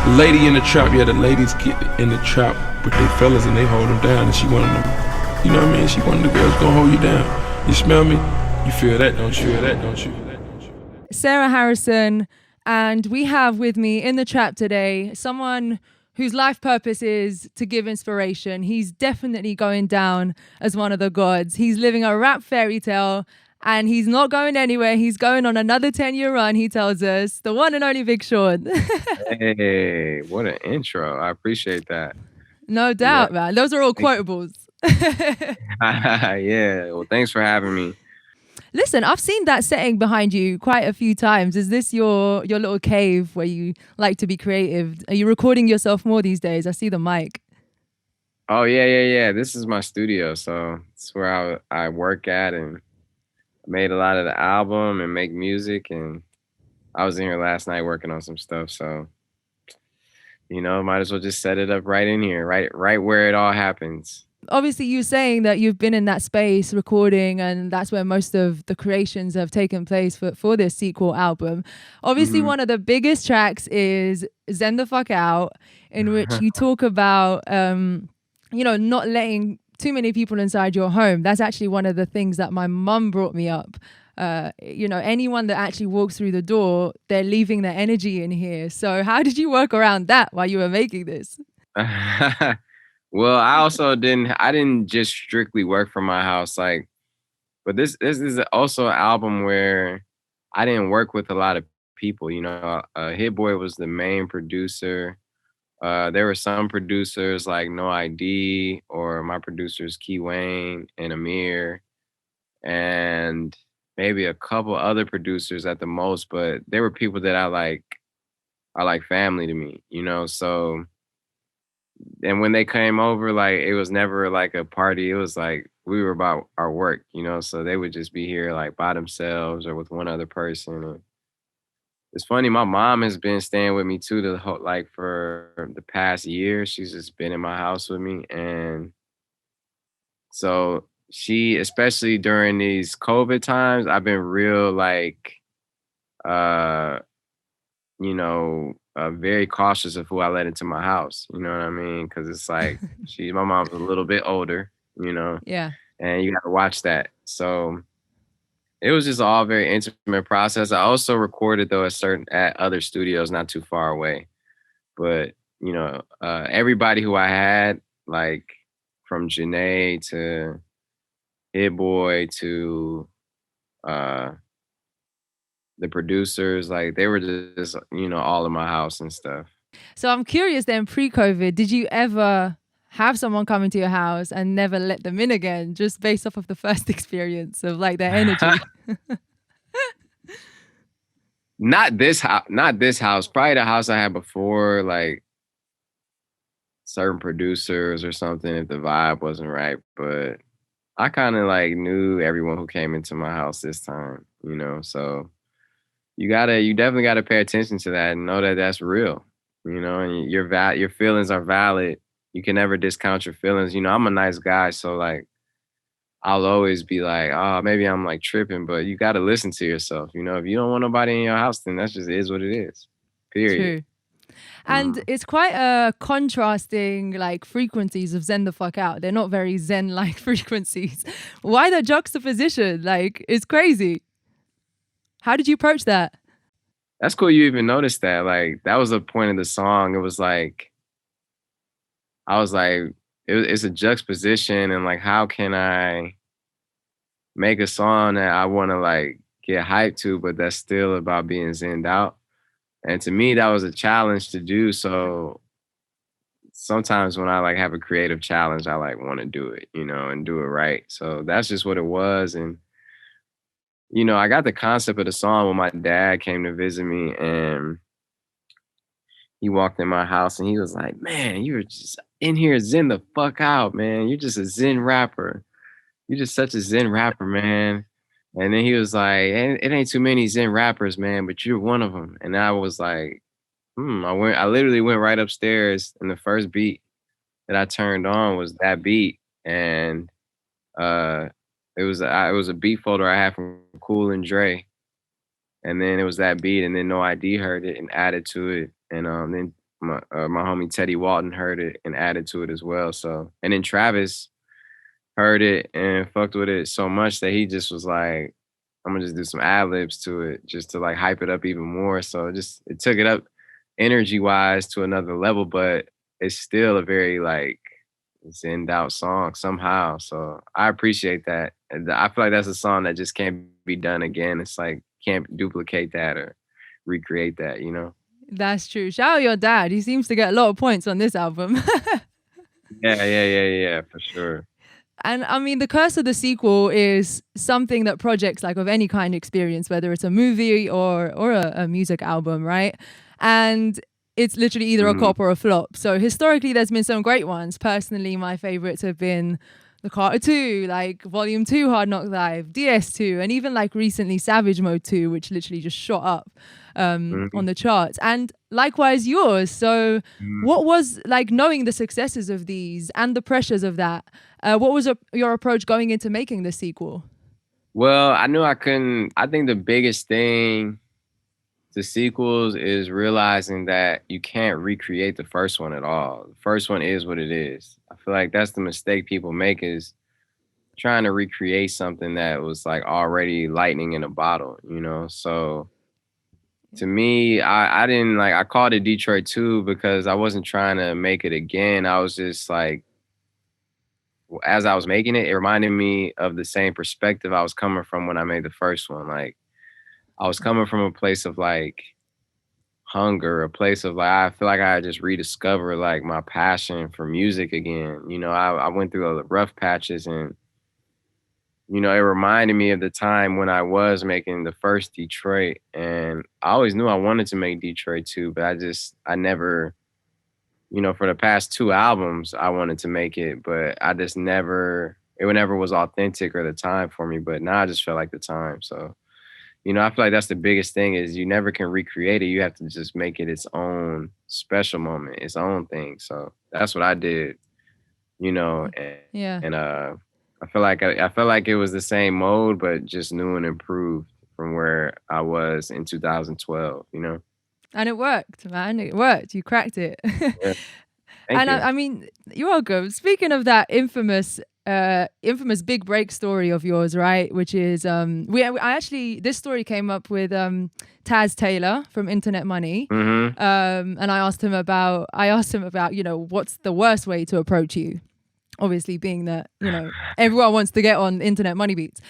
Lady in the trap, yeah, the ladies get in the trap with their fellas and they hold them down, and she one of them. You know what I mean? She one of the girls gonna hold you down. You smell me? You feel that, don't you? Feel that, don't you? Sarah Harrison, and we have with me in the trap today someone whose life purpose is to give inspiration. He's definitely going down as one of the gods. He's living a rap fairy tale, and he's not going anywhere. He's going on another 10-year run, he tells us. The one and only Big Sean. Hey, what an intro. I appreciate that. No doubt, man. Those are all quotables. Yeah, well, thanks for having me. Listen, I've seen that setting behind you quite a few times. Is this your little cave where you like to be creative? Are you recording yourself more these days? I see the mic. Oh, yeah. This is my studio, so it's where I work at, and made a lot of the album and make music, and I was in here last night working on some stuff, so might as well just set it up right in here, right where it all happens. Obviously, you're saying that you've been in that space recording, and that's where most of the creations have taken place for this sequel album. Obviously, one of the biggest tracks is Zen the Fuck Out, in which you talk about, not letting too many people inside your home. That's actually one of the things that my mum brought me up. Anyone that actually walks through the door, they're leaving their energy in here. So how did you work around that while you were making this? Well, I didn't just strictly work from my house, but this is also an album where I didn't work with a lot of people. Hit Boy was the main producer. There were some producers like No ID, or my producers Wane and Amir, and maybe a couple other producers at the most, but there were people that are like family to me, so. And when they came over, it was never like a party. It was like we were about our work, so they would just be here like by themselves or with one other person. And it's funny, my mom has been staying with me too for the past year. She's just been in my house with me. And so she, especially during these COVID times, I've been real very cautious of who I let into my house. You know what I mean? Because it's like my mom's a little bit older, Yeah. And you got to watch that. So it was just all very intimate process. I also recorded though at other studios not too far away. But everybody who I had, from Jhene to Hit Boy to the producers, they were just, all in my house and stuff. So I'm curious then, pre-COVID, did you ever have someone come into your house and never let them in again, just based off of the first experience of their energy? Not this house. Probably the house I had before, certain producers or something, if the vibe wasn't right. But I kind of knew everyone who came into my house this time, so you definitely gotta pay attention to that and know that that's real, and your feelings are valid. You can never discount your feelings. I'm a nice guy, so I'll always be oh, maybe I'm tripping, but you gotta listen to yourself. If you don't want nobody in your house, then that's just is what it is. Period. True. And it's quite contrasting frequencies of Zen the Fuck Out. They're not very Zen-like frequencies. Why the juxtaposition? It's crazy. How did you approach that? That's cool you even noticed that. That was the point of the song. It was I was it's a juxtaposition, and how can I make a song that I want to get hyped to, but that's still about being zenned out. And to me, that was a challenge to do. So sometimes when I have a creative challenge, I want to do it, and do it right. So that's just what it was. And I got the concept of the song when my dad came to visit me, and he walked in my house and he was like, "Man, you're just in here zen the fuck out, man. You're just a zen rapper. You're just such a zen rapper, man." And then he was like, "It ain't too many zen rappers, man, but you're one of them." And I was like, I literally went right upstairs, and the first beat that I turned on was that beat. And it was a beat folder I had from Cool Dre, and then it was that beat, and then No ID heard it and added to it, and then my homie Teddy Walton heard it and added to it as well. So, and then Travis heard it and fucked with it so much that he just was like, I'm gonna just do some ad libs to it just to like hype it up even more. So it took it up energy wise to another level, but it's still a very like zenned out song somehow. So I appreciate that. And I feel like that's a song that just can't be done again. It's like can't duplicate that or recreate that, you know? That's true. Shout out your dad. He seems to get a lot of points on this album. Yeah, for sure. And I mean, the curse of the sequel is something that projects like of any kind experience, whether it's a movie or a music album, right? And it's literally either a cop or a flop. So historically, there's been some great ones. Personally, my favorites have been The Carter 2, like Volume 2, Hard Knock Live, DS2, and even like recently Savage Mode 2, which literally just shot up on the charts. And likewise yours. So what was like knowing the successes of these and the pressures of that? What was your approach going into making the sequel? Well, I knew I couldn't. I think the biggest thing to sequels is realizing that you can't recreate the first one at all. The first one is what it is. I feel like that's the mistake people make is trying to recreate something that was like already lightning in a bottle, you know? So to me, I didn't like, I called it Detroit 2 because I wasn't trying to make it again. I was just like, as I was making it, it reminded me of the same perspective I was coming from when I made the first one. Like, I was coming from a place of like hunger, a place of like, I feel like I just rediscovered like my passion for music again. You know, I went through all the rough patches and, you know, it reminded me of the time when I was making the first Detroit, and I always knew I wanted to make Detroit 2, but I never, you know, for the past 2 albums, I wanted to make it, but I just never, it never was authentic or the time for me, but now I just felt like the time. So, you know, I feel like that's the biggest thing is you never can recreate it. You have to just make it its own special moment, its own thing. So that's what I did, you know, and I felt like it was the same mode, but just new and improved from where I was in 2012, you know? And it worked, man. It worked. You cracked it. Yeah. And I mean, you're welcome. Speaking of that infamous big break story of yours, right? Which is I actually this story came up with Taz Taylor from Internet Money, and I asked him about you know what's the worst way to approach you. Obviously, being that you know everyone wants to get on Internet Money beats.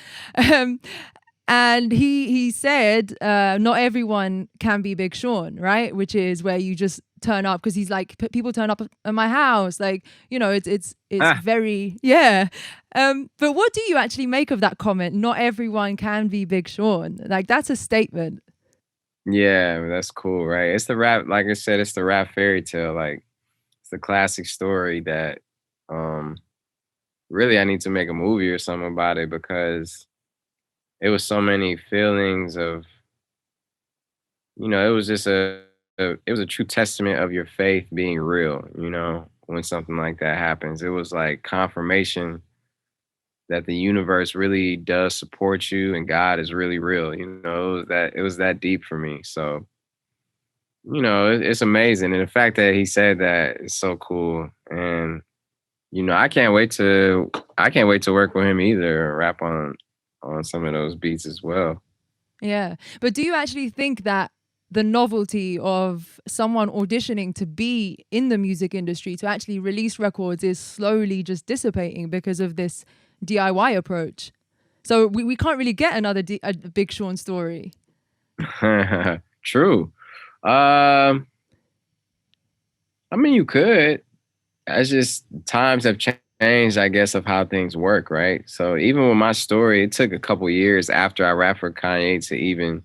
And he said, not everyone can be Big Sean, right? Which is where you just turn up because he's like, people turn up at my house, like you know, it's very But what do you actually make of that comment? Not everyone can be Big Sean. Like that's a statement. Yeah, that's cool, right? It's the rap, like I said, it's the rap fairy tale. Like it's the classic story that really I need to make a movie or something about it because it was so many feelings of, you know, it was just it was a true testament of your faith being real, you know, when something like that happens. It was like confirmation that the universe really does support you and God is really real. You know, it was that deep for me. So, you know, it's amazing. And the fact that he said that is so cool. And, you know, I can't wait to work with him either and rap on some of those beats as well. Yeah. But do you actually think that the novelty of someone auditioning to be in the music industry, to actually release records, is slowly just dissipating because of this DIY approach? So we can't really get another a Big Sean story. True. I mean, you could. It's just times have changed, I guess, of how things work, right? So even with my story, it took a couple years after I rapped for Kanye to even,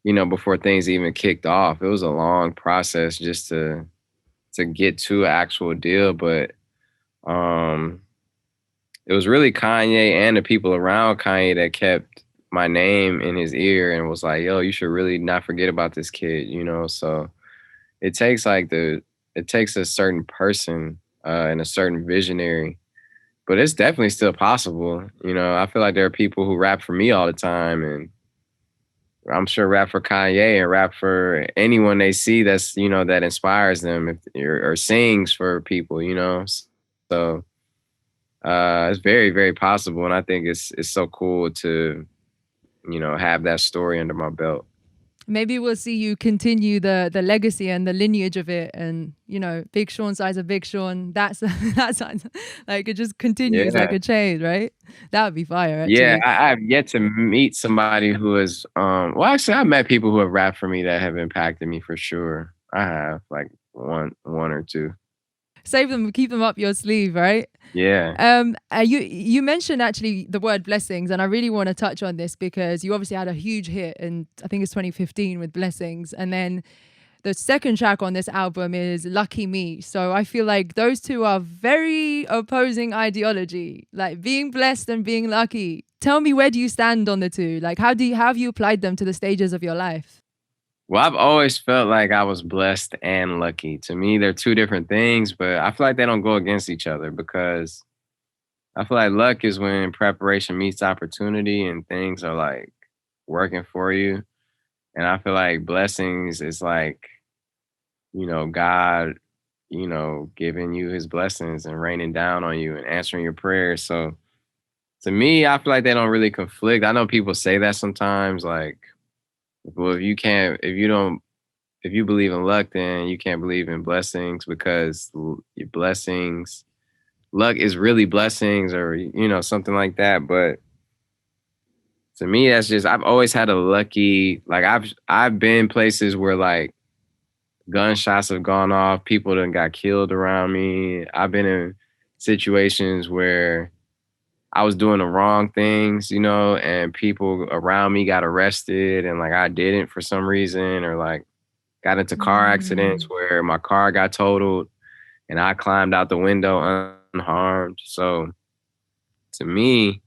you know, before things even kicked off. It was a long process just to get to an actual deal. But it was really Kanye and the people around Kanye that kept my name in his ear and was like, yo, you should really not forget about this kid, you know? So it takes a certain person and a certain visionary, but it's definitely still possible. You know, I feel like there are people who rap for me all the time and I'm sure rap for Kanye and rap for anyone they see that's, that inspires them or sings for people, So it's very, very possible. And I think it's so cool to, have that story under my belt. Maybe we'll see you continue the legacy and the lineage of it, and Big Sean size of Big Sean. That's like it just continues like a chain, right? That would be fire. Actually. Yeah, I've yet to meet somebody who is. Well, actually, I've met people who have rapped for me that have impacted me for sure. I have like one or two. Save them, keep them up your sleeve, right? Yeah. You mentioned actually the word blessings, and I really want to touch on this because you obviously had a huge hit in, I think it's 2015 with Blessings, and then the second track on this album is Lucky Me. So I feel like those two are very opposing ideology, like being blessed and being lucky. Tell me, where do you stand on the two? Like, how have you applied them to the stages of your life? Well, I've always felt like I was blessed and lucky. To me, they're two different things, but I feel like they don't go against each other because I feel like luck is when preparation meets opportunity and things are like working for you. And I feel like blessings is like, God, giving you his blessings and raining down on you and answering your prayers. So to me, I feel like they don't really conflict. I know people say that sometimes, like, well, if you believe in luck, then you can't believe in blessings because your blessings, luck is really blessings or, something like that. But to me, that's just, I've always had a lucky, like I've been places where like gunshots have gone off, people done got killed around me. I've been in situations where I was doing the wrong things, and people around me got arrested and like I didn't for some reason, or like got into car accidents where my car got totaled and I climbed out the window unharmed. So to me,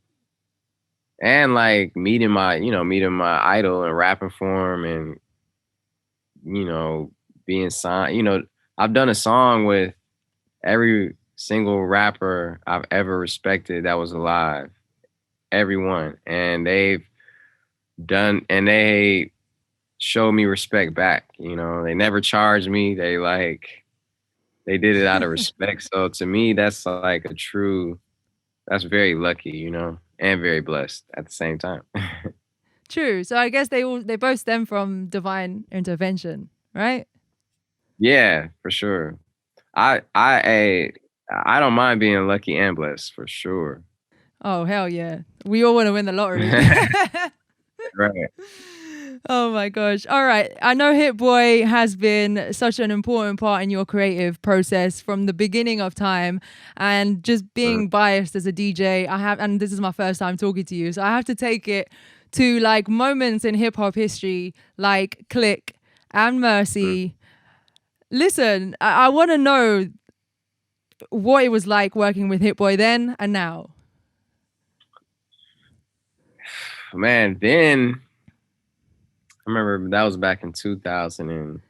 and like meeting my idol and rapping for him and, being signed, I've done a song with every single rapper I've ever respected that was alive, everyone. And they showed me respect back, they never charged me. They did it out of respect. So to me, that's like that's very lucky, and very blessed at the same time. True. So I guess they both stem from divine intervention, right? Yeah, for sure. I don't mind being lucky and blessed for sure. Oh, hell yeah. We all want to win the lottery. Right. Oh my gosh. All right. I know Hit Boy has been such an important part in your creative process from the beginning of time, and just being biased as a DJ, and this is my first time talking to you, so I have to take it to like moments in hip hop history like Click and Mercy. Listen, I want to know what it was like working with Hit Boy then and now. Man, then I remember that was back in 2000 and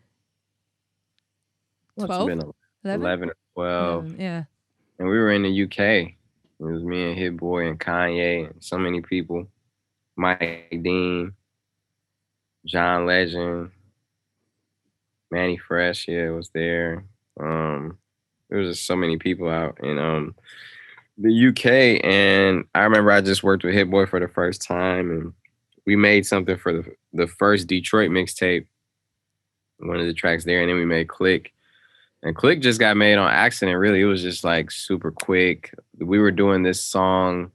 11 or 12. Yeah. And we were in the UK. It was me and Hit Boy and Kanye and so many people. Mike Dean, John Legend, Manny Fresh, was there. There was just so many people out in the UK, and I remember I just worked with Hit Boy for the first time, and we made something for the first Detroit mixtape, one of the tracks there, and then we made Click. And Click just got made on accident, really. It was just like super quick. We were doing this song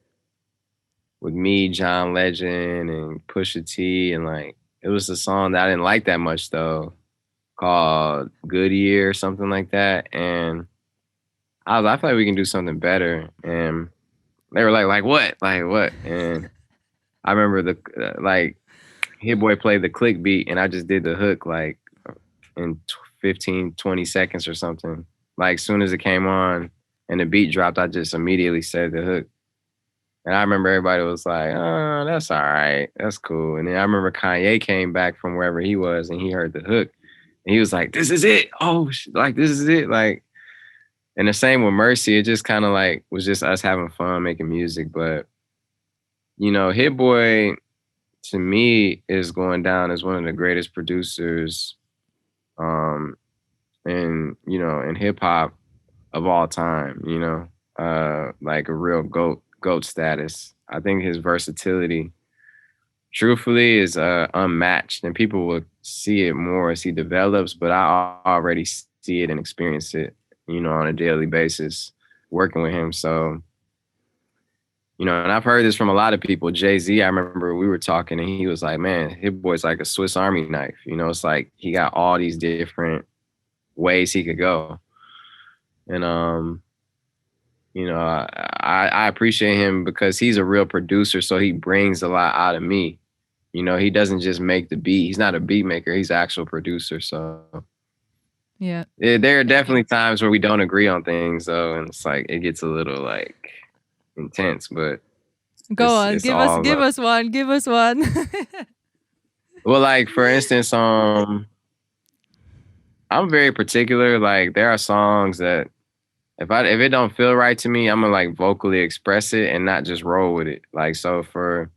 with me, John Legend, and Pusha T, and like it was a song that I didn't like that much though, called Good Year or something like that. And I feel like we can do something better. And they were like what? Like what? And I remember Hit Boy played the Click beat and I just did the hook like in 15, 20 seconds or something. Like as soon as it came on and the beat dropped, I just immediately said the hook. And I remember everybody was like, oh, that's all right. That's cool. And then I remember Kanye came back from wherever he was and he heard the hook. And he was like, this is it. Oh, like, this is it. Like, and the same with Mercy. It just kind of like was just us having fun making music. But, Hit Boy, to me is going down as one of the greatest producers in hip hop of all time, like a real goat status. I think his versatility truthfully is unmatched, and people will see it more as he develops, but I already see it and experience it, on a daily basis working with him. So, and I've heard this from a lot of people. Jay-Z, I remember we were talking and he was like, man, Hit Boy's like a Swiss Army knife. It's like he got all these different ways he could go. And I appreciate him because he's a real producer, so he brings a lot out of me. He doesn't just make the beat. He's not a beat maker. He's an actual producer. So yeah, there are definitely times where we don't agree on things, though, and it's like it gets a little like intense. But go on, give us one. Well, like for instance, I'm very particular. Like there are songs that if it don't feel right to me, I'm gonna like vocally express it and not just roll with it. Like so for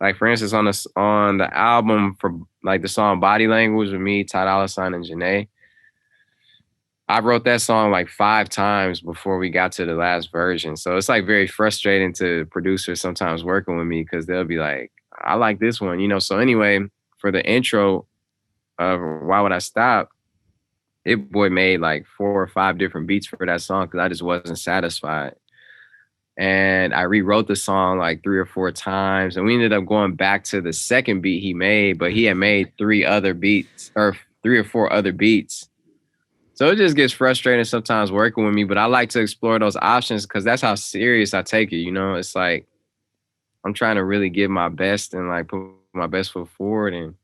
instance on the album for like the song Body Language with me, Ty Dolla $ign and Jhene, I wrote that song like 5 times before we got to the last version. So it's like very frustrating to producers sometimes working with me because they'll be like, I like this one, So anyway, for the intro of Why Would I Stop, Hit Boy made like 4 or 5 different beats for that song because I just wasn't satisfied. And I rewrote the song like 3 or 4 times. And we ended up going back to the second beat he made, but he had made 3 or 4 other beats. So it just gets frustrating sometimes working with me, but I like to explore those options because that's how serious I take it. It's like I'm trying to really give my best and like put my best foot forward. And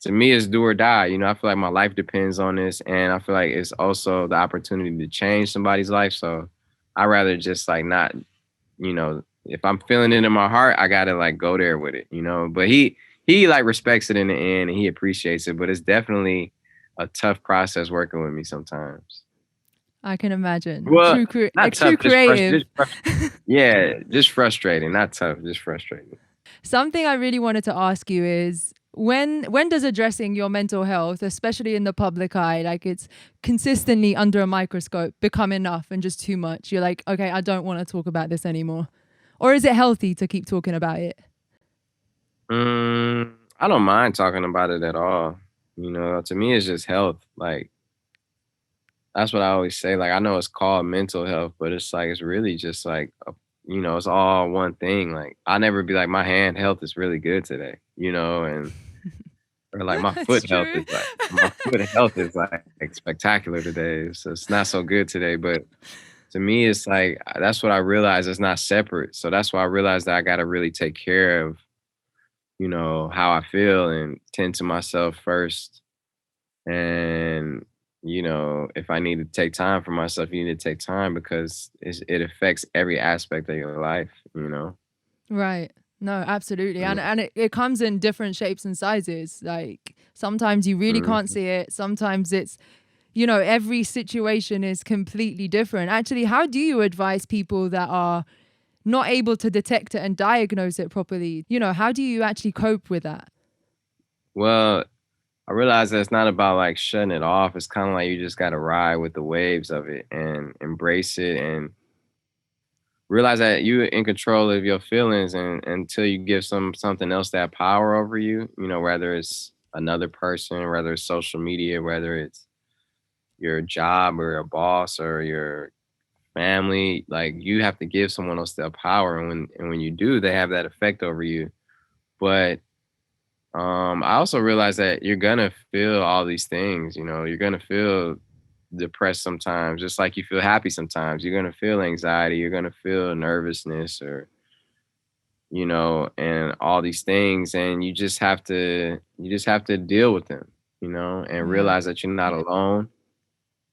to me, it's do or die. I feel like my life depends on this. And I feel like it's also the opportunity to change somebody's life. So I'd rather just like not, if I'm feeling it in my heart, I got to like go there with it, But he like respects it in the end and he appreciates it. But it's definitely a tough process working with me sometimes. I can imagine. Well, not true tough, creative. Just frustrating, not tough, just frustrating. Something I really wanted to ask you is when does addressing your mental health, especially in the public eye, like it's consistently under a microscope, become enough and just too much? You're like, okay, I don't want to talk about this anymore. Or is it healthy to keep talking about it? I don't mind talking about it at all. To me, it's just health. Like, that's what I always say. Like, I know it's called mental health, but it's like, it's really just like, it's all one thing. Like, I never be like, my hand health is really good today, and or like my foot health is like spectacular today. So it's not so good today. But to me, it's like, that's what I realized. It's not separate. So that's why I realized that I got to really take care of, how I feel and tend to myself first. And, if I need to take time for myself, you need to take time because it affects every aspect of your life, Right. No, absolutely. And it comes in different shapes and sizes. Like sometimes you really can't see it. Sometimes it's, every situation is completely different. Actually, how do you advise people that are not able to detect it and diagnose it properly? How do you actually cope with that? Well, I realize that it's not about like shutting it off. It's kind of like you just got to ride with the waves of it and embrace it and realize that you're in control of your feelings and until you give something else that power over you, whether it's another person, whether it's social media, whether it's your job or a boss or your family, like you have to give someone else that power. And when you do, they have that effect over you. But I also realized that you're gonna feel all these things, you're gonna feel depressed sometimes, just like you feel happy sometimes. You're gonna feel anxiety, you're gonna feel nervousness or, and all these things. And you just have to deal with them, and realize that you're not alone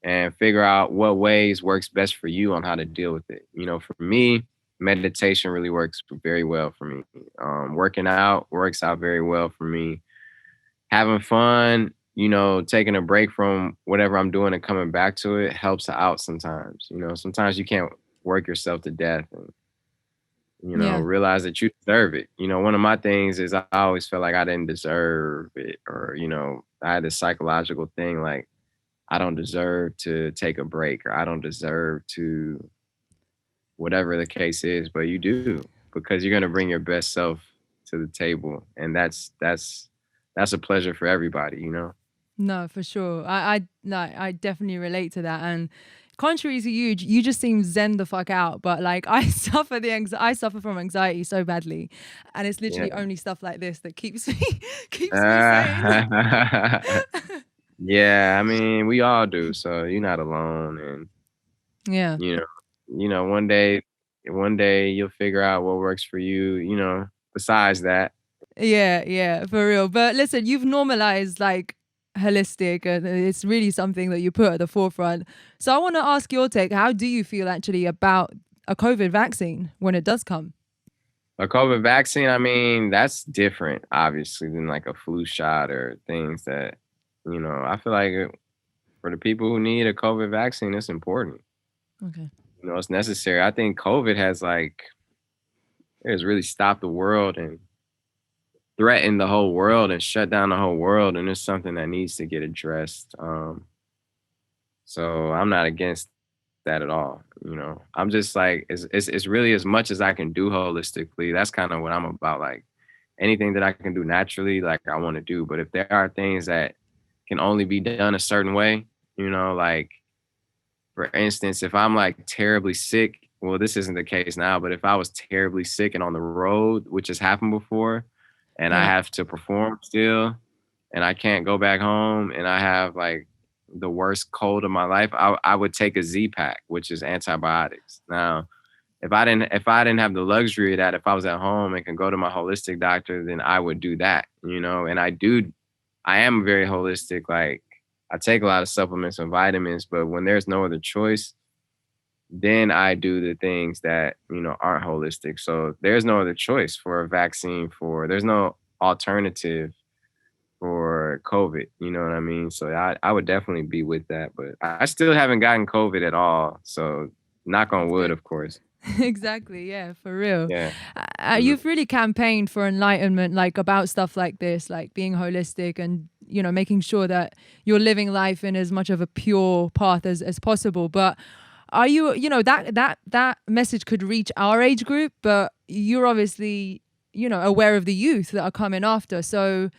and figure out what ways works best for you on how to deal with it. For me, meditation really works very well for me. Working out works out very well for me. Having fun, taking a break from whatever I'm doing and coming back to it helps out sometimes. Sometimes you can't work yourself to death. And Yeah. realize that you deserve it. One of my things is I always felt like I didn't deserve it, or, I had this psychological thing like I don't deserve to take a break, or I don't deserve to whatever the case is, but you do, because you're going to bring your best self to the table. And that's a pleasure for everybody. No, for sure. No, I definitely relate to that. And contrary to you, you just seem zen the fuck out. But like, I suffer from anxiety so badly, and it's literally Yeah. only stuff like this that keeps me keeps me sane. Yeah, I mean, we all do. So you're not alone. And Yeah. one day you'll figure out what works for you, besides that. Yeah, for real. But listen, you've normalized like holistic, and it's really something that you put at the forefront. So I want to ask your take. How do you feel actually about a COVID vaccine when it does come? A COVID vaccine, I mean, that's different, obviously, than like a flu shot or things that, I feel like for the people who need a COVID vaccine, it's important. Okay. It's necessary. I think COVID has really stopped the world and threatened the whole world and shut down the whole world. And it's something that needs to get addressed. So I'm not against that at all. I'm just like, it's really as much as I can do holistically. That's kind of what I'm about. Like anything that I can do naturally, like I want to do. But if there are things that can only be done a certain way, like for instance, if I'm like terribly sick, well, this isn't the case now, but if I was terribly sick and on the road, which has happened before, and I Yeah. have to perform still, and I can't go back home, and I have like the worst cold of my life, I would take a Z pack, which is antibiotics. Now, if I didn't have the luxury of that, if I was at home and can go to my holistic doctor, then I would do that, and I am very holistic. Like I take a lot of supplements and vitamins, but when there's no other choice, then I do the things that, aren't holistic. So there's no other choice for a vaccine there's no alternative for COVID. You know what I mean? So I would definitely be with that, but I still haven't gotten COVID at all. So knock on wood, of course. Exactly. Yeah, for real. Yeah. You've really campaigned for enlightenment, like about stuff like this, like being holistic and, making sure that you're living life in as much of a pure path as possible. But are you, that message could reach our age group, but you're obviously, aware of the youth that are coming after. So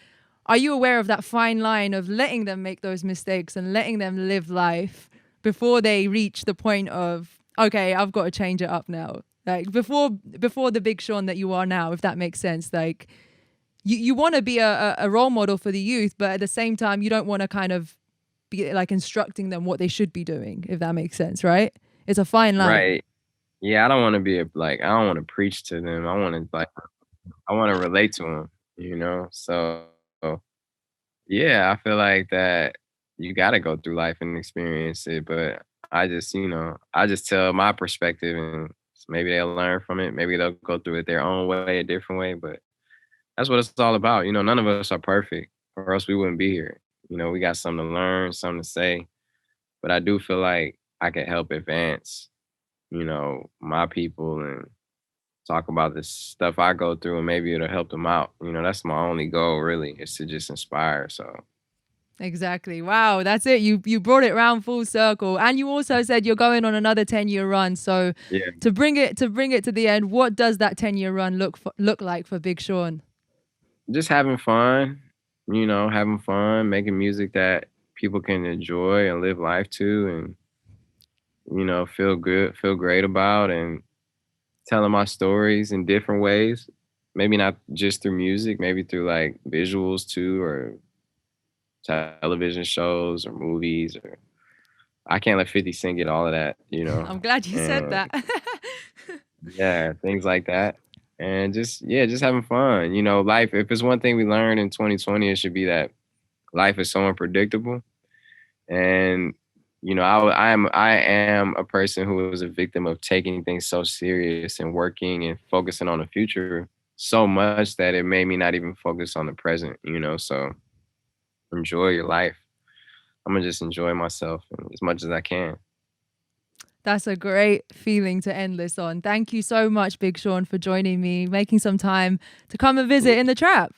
are you aware of that fine line of letting them make those mistakes and letting them live life before they reach the point of, okay, I've got to change it up now? Like before the big Sean that you are now, if that makes sense. Like you want to be a role model for the youth, but at the same time, you don't want to kind of be like instructing them what they should be doing, if that makes sense, right? It's a fine line. Right. Yeah. I don't want to be I don't want to preach to them. I want to relate to them, So yeah, I feel like that you got to go through life and experience it. But I just tell my perspective, and maybe they'll learn from it. Maybe they'll go through it their own way, a different way. But that's what it's all about. None of us are perfect, or else we wouldn't be here. We got something to learn, something to say. But I do feel like I can help advance, my people and talk about the stuff I go through, and maybe it'll help them out. That's my only goal, really, is to just inspire. So Exactly. Wow, that's it. You brought it round full circle, and you also said you're going on another 10-year run. So yeah, to bring it to the end, what does that 10-year run look like for Big Sean? just having fun, having fun, making music that people can enjoy and live life to, and feel good, feel great about, and telling my stories in different ways. Maybe not just through music, maybe through like visuals too, or television shows or movies. Or I can't let 50 Cent get all of that, I'm glad you said that. Yeah, things like that. And just having fun. Life, if it's one thing we learned in 2020, it should be that life is so unpredictable. And I am a person who is a victim of taking things so serious and working and focusing on the future so much that it made me not even focus on the present, so enjoy your life. I'm gonna just enjoy myself as much as I can. That's a great feeling to end this on. Thank you so much, Big Sean, for joining me, making some time to come and visit in the trap.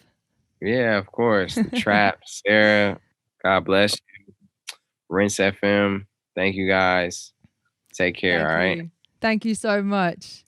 Yeah, of course. The trap, Sarah, God bless you. Rinse FM, thank you guys. Take care, all right? Thank you so much.